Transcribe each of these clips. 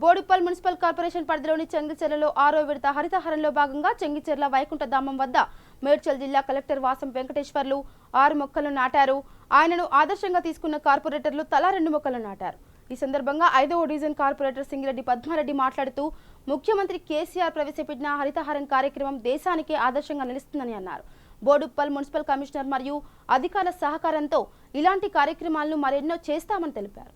Boduppal municipal corporation పరిధిలోని చెంగిచెర్లలో 6వ విడత హరితహారంలో భాగంగా చెంగిచెర్ల వైకుంఠధామం వద్ద మేడ్చల్ జిల్లా కలెక్టర్ వాసం వెంకటేశ్వర్లు 6 మొక్కలు నాటారు. ఆయనను ఆదర్శంగా తీసుకున్న కార్పొరేటర్లు తలా 2 మొక్కలు నాటారు. ఈ సందర్భంగా 5వ డివిజన్ కార్పొరేటర్ సింగిరెడ్డి పద్మారెడ్డి మాట్లాడుతూ ముఖ్యమంత్రి కేసీఆర్ ప్రవేశపెట్టిన హరితహారం కార్యక్రమం దేశానికే ఆదర్శంగా నిలుస్తుందని అన్నారు. బోడుప్పల్ మున్సిపల్ కమిషనర్ మరియు అధికారుల సహకారంతో ఇలాంటి కార్యక్రమాలను మరెన్నో చేస్తామని తెలిపారు.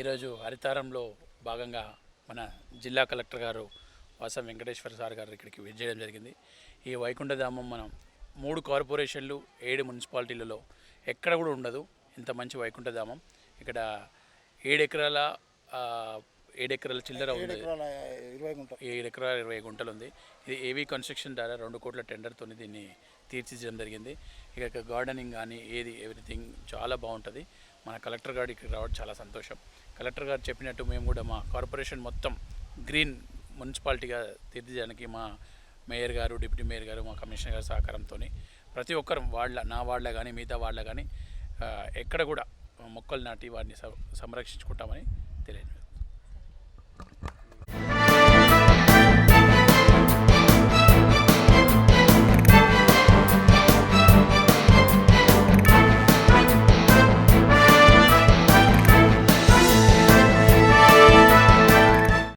ఈరోజు హరితారంలో భాగంగా మన జిల్లా కలెక్టర్ గారు వాసం వెంకటేశ్వర సార్ గారు ఇక్కడికి విజిట్ చేయడం జరిగింది. ఈ వైకుంఠధామం మనం 3 కార్పొరేషన్లు 7 మున్సిపాలిటీలలో ఎక్కడ కూడా ఉండదు ఇంత మంచి వైకుంఠధామం. ఇక్కడ 7 ఎకరాల చిల్లర ఉంది, 7 ఎకరాల 20 గుంటలు ఉంది. ఇది ఏవీ కన్స్ట్రక్షన్ ద్వారా 2 కోట్ల టెండర్తో దీన్ని తీర్చిదిద్దడం జరిగింది. ఇక గార్డెనింగ్ కానీ ఎవ్రీథింగ్ చాలా బాగుంటుంది. మన కలెక్టర్ గారు ఇక్కడికి రావడం చాలా సంతోషం. కలెక్టర్ గారు చెప్పినట్టు మేము కూడా మా కార్పొరేషన్ మొత్తం గ్రీన్ మున్సిపాలిటీగా తీర్చిదిద్దడానికి మా మేయర్ గారు, డిప్యూటీ మేయర్ గారు, మా కమిషనర్ గారి సహకారంతో ప్రతి ఒక్కరు నా వాళ్ళ కానీ మిగతా వాళ్ళ కానీ ఎక్కడ కూడా మొక్కలు నాటి వాటిని సంరక్షించుకుంటామని తెలియదు.